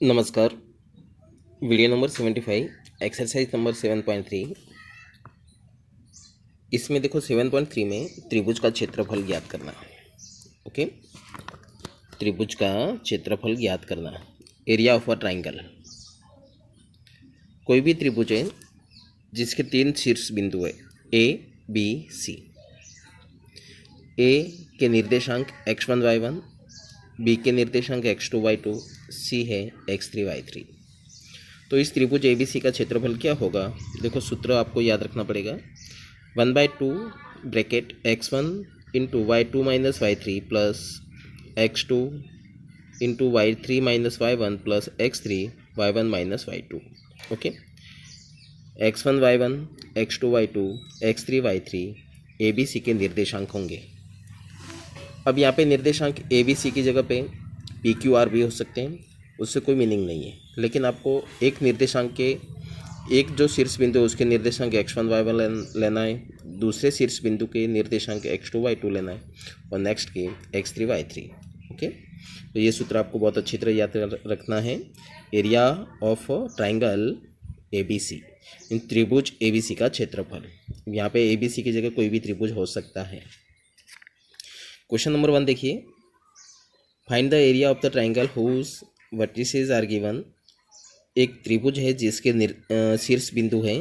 नमस्कार। Video number 75 exercise number 7.3। इसमें देखो 7.3 में त्रिभुज का क्षेत्रफल ज्ञात करना। ओके, त्रिभुज का क्षेत्रफल ज्ञात करना। Area of a triangle. कोई भी त्रिभुज है जिसके तीन शीर्ष बिंदु है ए बी सी। ए के निर्देशांक x1 y1, बी के निर्देशांक x2 y2, सी है x3 y3। तो इस त्रिभुज ABC का क्षेत्रफल क्या होगा? देखो सूत्र आपको याद रखना पड़ेगा। 1/2 bracket x1 into y2 minus y3 plus x2 into y3 minus y1 plus x3 y1 minus y2। Okay, x1 y1, x2 y2, x3 y3 ABC के निर्देशांक होंगे। अब यहाँ पे निर्देशांक ABC की जगह पे PQR भी हो सकते हैं, उससे कोई मीनिंग नहीं है। लेकिन आपको एक निर्देशांक के एक जो शीर्ष बिंदु है उसके निर्देशांक x1 y1 लेना है, दूसरे शीर्ष बिंदु के निर्देशांक x2 y2 लेना है और नेक्स्ट के x3 y3। ओके, तो ये सूत्र आपको बहुत अच्छी तरह याद रखना है। एरिया ऑफ ट्राइंगल ABC, इन त्रिभुज ABC का क्षेत्रफल। यहाँ पे ABC की जगह कोई भी त्रिभुज हो सकता है। क्वेश्चन नंबर 1 देखिए। Find the area of the triangle whose vertices are given. एक त्रिभुज है जिसके शीर्ष बिंदु हैं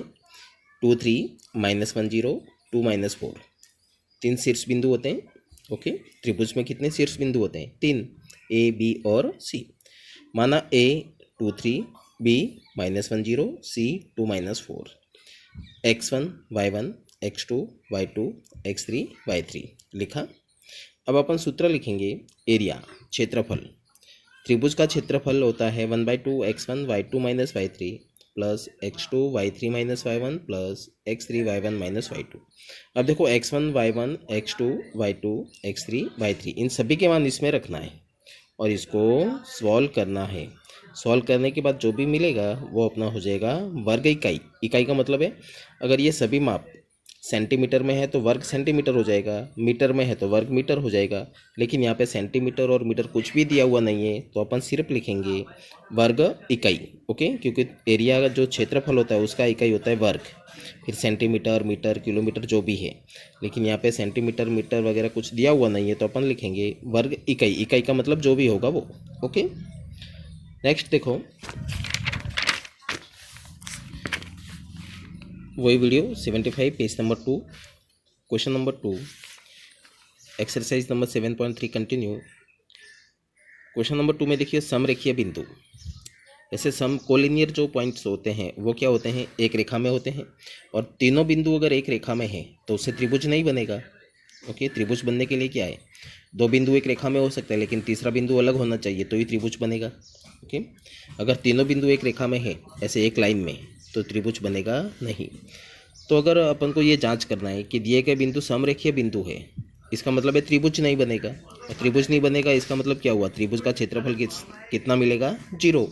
2 3 -1 0 2 -4। तीन शीर्ष बिंदु होते हैं। ओके, त्रिभुज में कितने शीर्ष बिंदु होते हैं? 3, A B और C। माना A 2 3, B -1 0, C 2 -4, x1 y1, x2 y2, x3 y3 लिखा। अब अपन सूत्र लिखेंगे। एरिया क्षेत्रफल, त्रिभुज का क्षेत्रफल होता है 1/2 x1 y2 minus y3 plus x2 y3 minus y1 plus x3 y1 minus y2। अब देखो x1 y1 x2 y2 x3 y3 इन सभी के मान इसमें रखना है और इसको सॉल्व करना है। सॉल्व करने के बाद जो भी मिलेगा वो अपना हो जाएगा वर्ग इकाई। इकाई का मतलब है अगर ये सभी माप सेंटीमीटर में है तो वर्ग सेंटीमीटर हो जाएगा, मीटर में है तो वर्ग मीटर हो जाएगा। लेकिन यहाँ पे सेंटीमीटर और मीटर कुछ भी दिया हुआ नहीं है तो अपन सिर्फ लिखेंगे वर्ग इकाई। ओके, क्योंकि एरिया का जो क्षेत्रफल होता है उसका इकाई होता है वर्ग, फिर सेंटीमीटर मीटर किलोमीटर जो भी है। लेकिन यहाँ पे सेंटीमीटर मीटर वगैरह कुछ दिया हुआ नहीं है तो अपन लिखेंगे वर्ग इकाई। इकाई का मतलब जो भी होगा वो। ओके, नेक्स्ट देखो वही video 75 page number 2, question number 2, exercise number 7.3 continue. Question number 2 में देखिए समरेखीय बिंदु। ऐसे सम कोलिनियर जो पॉइंट्स होते हैं वो क्या होते हैं? एक रेखा में होते हैं और तीनों बिंदु अगर एक रेखा में है तो उससे त्रिभुज नहीं बनेगा। ओके, त्रिभुज बनने के लिए क्या है? दो बिंदु एक रेखा में हो सकता है लेकिन तीसरा बिंदु अलग होना चाहिए तो ही त्रिभुज बनेगा। ओके, अगर तीनों बिंदु एक रेखा में है ऐसे एक लाइन में तो त्रिभुज बनेगा नहीं। तो अगर अपन को ये जांच करना है कि दिए गए बिंदु समरेखीय बिंदु है, इसका मतलब है त्रिभुज नहीं बनेगा। और त्रिभुज नहीं बनेगा इसका मतलब क्या हुआ? त्रिभुज का क्षेत्रफल कितना मिलेगा? 0।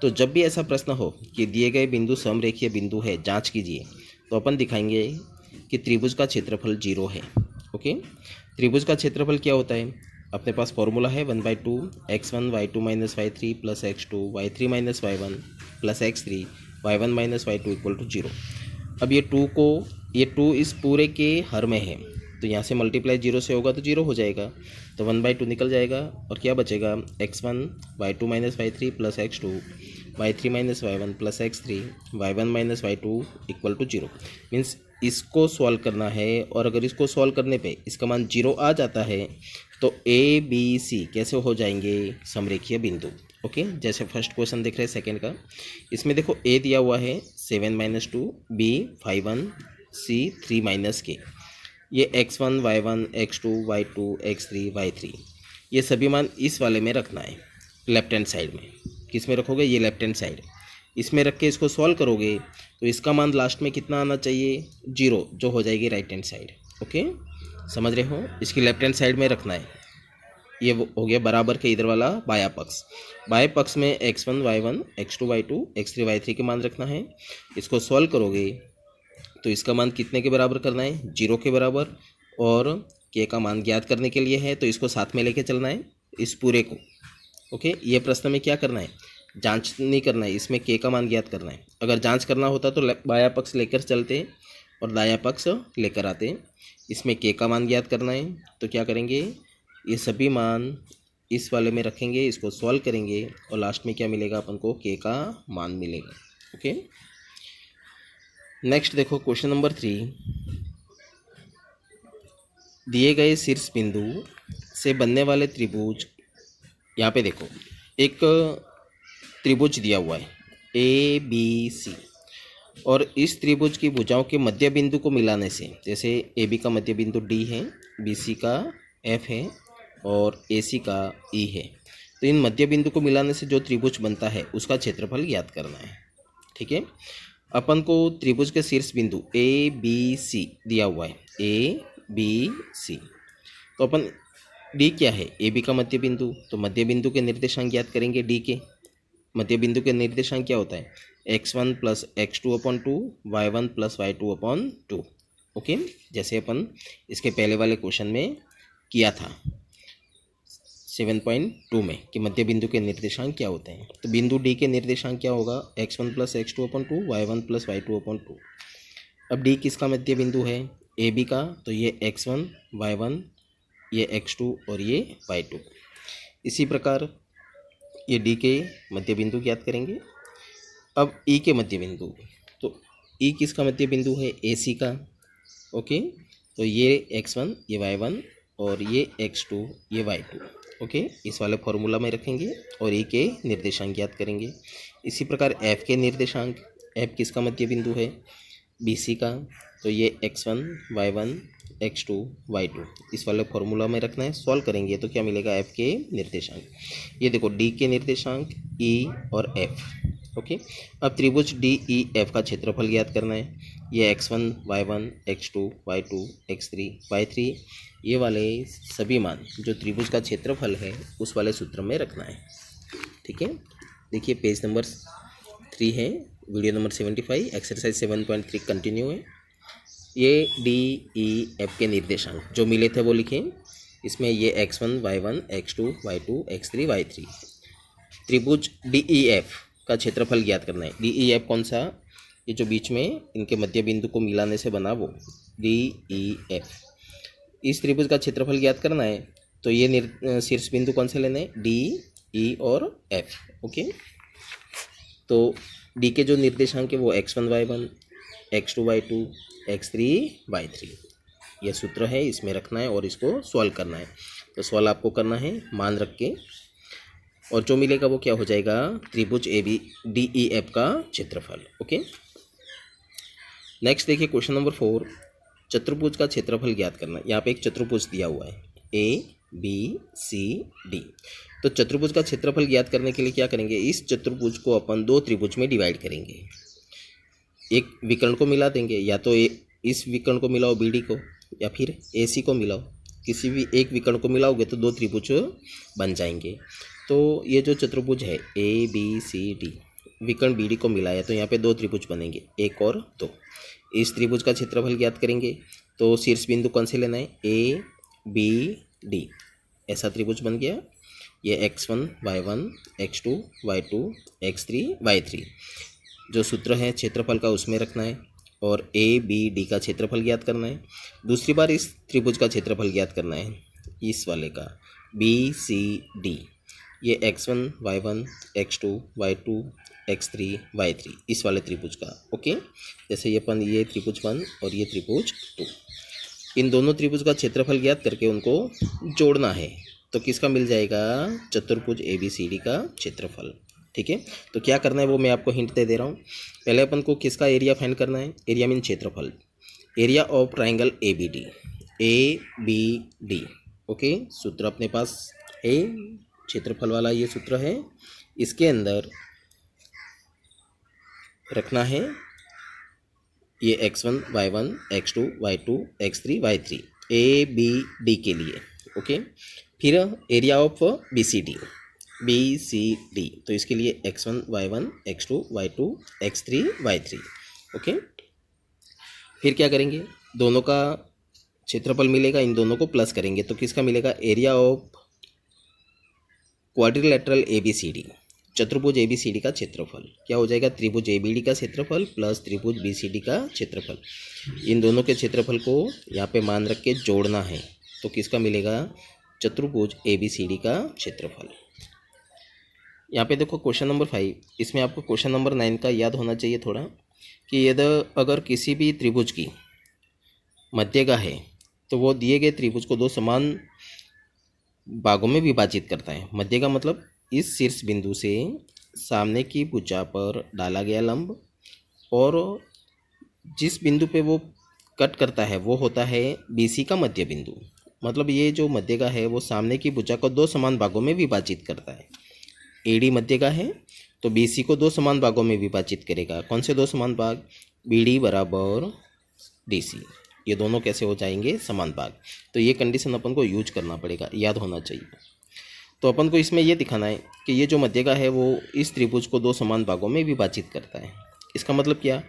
तो जब भी ऐसा प्रश्न हो कि दिए गए बिंदु समरेखीय बिंदु है, जांच कीजिए, तो अपन दिखाएंगे कि त्रिभुज का क्षेत्रफल 0 है। ओके, त्रिभुज का क्षेत्रफल क्या होता है? अपने पास फॉर्मूला है 1/2 x1 y2 minus y3 plus x2 y3 minus y1 plus x3 y1 minus y2 equal to 0। अब ये 2 इस पूरे के हर में है तो यहाँ से मल्टीप्लाई 0 से होगा तो 0 हो जाएगा, तो 1/2 निकल जाएगा और क्या बचेगा? x1 y2 minus y3 plus x2 y3 minus y1 plus x3 y1 minus y2 equal to 0। Means इसको सॉल्व करना है और अगर इसको सॉल्व करने पे इसका मान 0 आ जाता है तो ABC कैसे हो जाएंगे? समरेखीय बिंदु। ओके, जैसे फर्स्ट क्वेश्चन देख रहे हैं सेकंड का, इसमें देखो A दिया हुआ है 7 - 2, B 5 C 3 - K। ये x1 y1 x2 y2 x3 y3 ये सभी मान इस वाले में रखना है, लेफ्ट हैंड साइड में। किस में रखोगे? ये लेफ्ट हैंड साइड। इसमें रख के इसको सॉल्व करोगे तो इसका मान लास्ट में कितना आना चाहिए? 0, जो हो जाएगी राइट हैंड साइड। ओके, समझ रहे हो? इसकी लेफ्ट हैंड साइड में रखना है। ये हो गया बराबर के इधर वाला बाया पक्ष। बाएं पक्ष में x1 y1 x2 y2 x3 y3 के मान रखना है। इसको सॉल्व करोगे तो इसका मान कितने के बराबर करना है? 0 के बराबर। और k का मान ज्ञात करने के लिए है तो इसको साथ में लेके चलना है इस पूरे को। ओके, ये प्रश्न में क्या करना है? जांच नहीं करना है, इसमें के का मान ज्ञात करना है। अगर जांच करना होता तो बायां पक्ष लेकर चलते और दायां पक्ष लेकर आते। इसमें के का मान ज्ञात करना है, तो क्या करेंगे, ये सभी मान इस वाले में रखेंगे, इसको सॉल्व करेंगे और लास्ट में क्या मिलेगा अपन को, के का मान मिलेगा। ओके, नेक्स्ट देखो क्वेश्चन नंबर 3। दिए गए शीर्ष बिंदु से बनने वाले त्रिभुज, यहाँ पे देखो एक त्रिभुज दिया हुआ है ए बी सी, और इस त्रिभुज की भुजाओं के मध्य बिंदु को मिलाने से, जैसे ए बी का मध्य बिंदु डी है, बी सी का एफ है और ए सी का ई है, तो इन मध्य बिंदु को मिलाने से जो त्रिभुज बनता है उसका क्षेत्रफल ज्ञात करना है। ठीक है, अपन को त्रिभुज के शीर्ष बिंदु ए बी सी दिया हुआ है, ए बी सी, तो अपन डी क्या है, ए बी का मध्य बिंदु, तो मध्य बिंदु के निर्देशांक ज्ञात करेंगे। डी के मध्य बिंदु के निर्देशांक क्या होता है, x1 plus x2/2, y1 plus y2/2। Okay, जैसे अपन इसके पहले वाले क्वेश्चन में किया था 7.2 में कि मध्य बिंदु के निर्देशांक क्या होते हैं। तो बिंदु डी के निर्देशांक क्या होगा, x1 plus x2/2, y1 plus y2/2। अब डी किसका मध्य बिंदु है, ए बी का, तो ये x1 y1, ये x2 और ये y2। इसी प्रकार ये डी के मध्य बिंदु ज्ञात करेंगे। अब ई के मध्य बिंदु, तो ई किसका मध्य बिंदु है, ए सी का। ओके, तो ये x1, ये y1 और ये x2, ये y2। ओके, इस वाले फॉर्मूला में रखेंगे और ई के निर्देशांक ज्ञात करेंगे। इसी प्रकार एफ के निर्देशांक, एफ किसका मध्य बिंदु है, बी सी का, तो ये x1, y1, x2, y2, इस वाले फॉर्मूला में रखना है। सॉल्व करेंगे तो क्या मिलेगा, f के निर्देशांक। ये देखो डी के निर्देशांक e और f। ओके, अब त्रिभुज डी ई एफ का क्षेत्रफल ज्ञात करना है। ये x1, y1, x2, y2, x3, y3, ये वाले सभी मान जो त्रिभुज का क्षेत्रफल है उस वाले सूत्र में रखना है। ठीक है, देखिए पेज नंबर 3 है, वीडियो नंबर 75, एक्सरसाइज 7.3 कंटिन्यू है। ये डी ई एफ के निर्देशांक जो मिले थे वो लिखें। इसमें ये x1, y1, x2, y2, x3, y3। त्रिभुज डी ई एफ का क्षेत्रफल ज्ञात करना है। डी ई एफ कौन सा, ये जो बीच में इनके मध्य बिंदु को मिलाने से बना वो डी ई एफ। इस त्रिभुज का क्षेत्रफल ज्ञात करना है, तो ये शीर्ष बिंदु कौन से लेने हैं, डी ई और एफ। ओके, तो डी के जो निर्देशांक है वो x1, y1, x2, y2, x3, y3, यह सूत्र है, इसमें रखना है और इसको सॉल्व करना है। तो सॉल्व आपको करना है मान रख के, और जो मिलेगा वो क्या हो जाएगा, त्रिभुज A B D E F का क्षेत्रफल। ओके, नेक्स्ट देखिए क्वेश्चन नंबर 4। चतुर्भुज का क्षेत्रफल ज्ञात करना। यहाँ पे एक चतुर्भुज दिया हुआ है ए बी सी डी। तो चतुर्भुज का क्षेत्रफल ज्ञात करने के लिए क्या करेंगे, इस चतुर्भुज को अपन दो त्रिभुज में डिवाइड करेंगे। एक विकर्ण को मिला देंगे, या तो इस विकर्ण को मिलाओ बी डी को, या फिर ए सी को मिलाओ, किसी भी एक विकर्ण को मिलाओगे तो दो त्रिभुज बन जाएंगे। तो ये जो चतुर्भुज है ए बी सी डी, विकर्ण बी डी को मिलाया तो यहाँ पे दो त्रिभुज बनेंगे, एक और दो। इस त्रिभुज का क्षेत्रफल ज्ञात करेंगे, तो शीर्ष बिंदु कौन से लेना है, ए बी डी, ऐसा त्रिभुज बन गया। ये x1, y1, x2, y2, x3, y3 जो सूत्र है क्षेत्रफल का उसमें रखना है, और ए बी डी का क्षेत्रफल ज्ञात करना है। दूसरी बार इस त्रिभुज का क्षेत्रफल ज्ञात करना है, इस वाले का बी सी डी, ये x1, y1, x2, y2, x3, y3, इस वाले त्रिभुज का। ओके, जैसे ये त्रिभुज 1 और ये त्रिभुज 2, इन दोनों त्रिभुज का क्षेत्रफल ज्ञात करके उनको जोड़ना है, तो किसका मिल जाएगा, चतुर्भुज ए बी सी डी का क्षेत्रफल। ठीक है, तो क्या करना है वो मैं आपको हिंट दे रहा हूँ। पहले अपन को किसका एरिया फाइंड करना है, एरिया मीन क्षेत्रफल, area of triangle A B D, A B D. Okay, सूत्र अपने पास है, क्षेत्रफल वाला ये सूत्र है, इसके अंदर रखना है ये x1, y1, x2, y2, x3, y3 ए बी डी के लिए। ओके, फिर area of B C D, B C D, तो इसके लिए x1, y1, x2, y2, x3, y3। Okay, फिर क्या करेंगे, दोनों का क्षेत्रफल मिलेगा, इन दोनों को प्लस करेंगे तो किसका मिलेगा, area of quadrilateral A B C D. चतुर्भुज ABCD का क्षेत्रफल क्या हो जाएगा, त्रिभुज ABD का क्षेत्रफल प्लस त्रिभुज BCD का क्षेत्रफल। इन दोनों के क्षेत्रफल को यहाँ पे मान रख के जोड़ना है, तो किसका मिलेगा, चतुर्भुज ABCD का क्षेत्रफल। यहाँ पे देखो क्वेश्चन नंबर 5, इसमें आपको क्वेश्चन नंबर 9 का याद होना चाहिए थोड़ा, कि यदि अगर किसी भी त्रिभुज की मध्यगा है तो वो दिए गए त्रिभुज को दो समान भागों में विभाजित करता है। मध्यगा मतलब इस शीर्ष बिंदु से सामने की भुजा पर डाला गया लंब, और जिस बिंदु पे वो कट करता है वो होता है BC का मध्य बिंदु। मतलब ये जो मध्यगा है वो सामने की भुजा को दो समान भागों में विभाजित करता है। AD मध्यगा है तो BC को दो समान भागों में विभाजित करेगा। कौन से दो समान भाग, BD बराबर DC, ये दोनों कैसे हो जाएंगे, समान भाग। तो ये कंडीशन अपन को यूज करना पड़ेगा, याद होना चाहिए। तो अपन को इसमें ये दिखाना है कि ये जो मध्यगा है वो इस त्रिभुज को दो समान भागों में विभाजित करता है। इसका मतलब क्या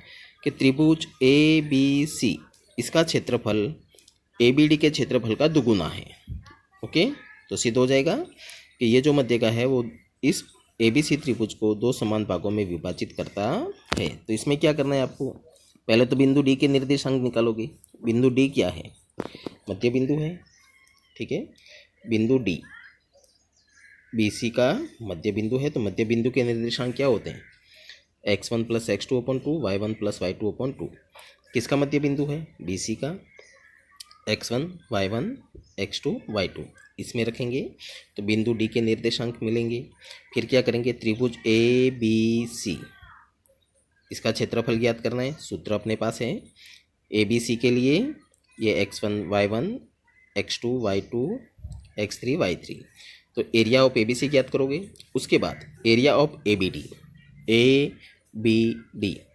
कि त्रिभुज ABC इसका क्षेत्रफल ABD के क्षेत्रफल का दुगुना है। ओके, तो सिद्ध हो जाएगा कि ये जो मध्यगा है वो इस ABC त्रिभुज को दो समान भागों में विभाजित करता है। तो इसमें क्या करना है आपको, पहले तो बिंदु D के निर्देशांक निकालोगे। बिंदु D क्या है, मध्य बिंदु है, ठीक है। बिंदु D BC का मध्य बिंदु है, तो मध्य बिंदु के निर्देशांक क्या होते हैं, x1 + x2/2, y1 + y2/2। किसका मध्य बिंदु है, BC का, x1 y1 x2 y2 इसमें रखेंगे तो बिंदु D के निर्देशांक मिलेंगे। फिर क्या करेंगे, त्रिभुज ABC इसका क्षेत्रफल ज्ञात करना है। सूत्र अपने पास है, ABC के लिए ये x1 y1 x2 y2 x3 y3, तो एरिया ऑफ ABC ज्ञात करोगे। उसके बाद एरिया ऑफ ABD,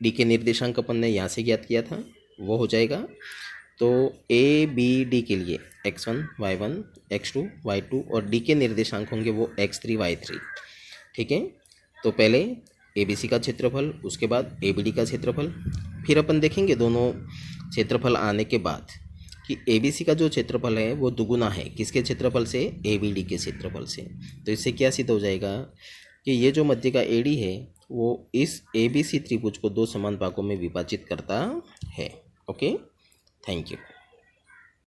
D के निर्देशांक अपन ने यहाँ से ज्ञात किया था, वो हो जाएगा। तो ABD के लिए x1 y1 x2 y2 और D के निर्देशांक होंगे वो x3 y3, ठीक है। तो पहले ABC का क्षेत्रफल, उसके बाद ABD का क्षेत्रफल। फिर अपन देखेंगे दोनों क्षेत्रफल आने के बाद कि ABC का जो क्षेत्रफल है वो दुगुना है किसके क्षेत्रफल से, ABD के क्षेत्रफल से। तो इससे क्या सिद्ध हो जाएगा कि ये जो मध्यगा AD है वो इस ABC त्रिभुज को दो समान भागों में विभाजित करता है। Okay, thank you.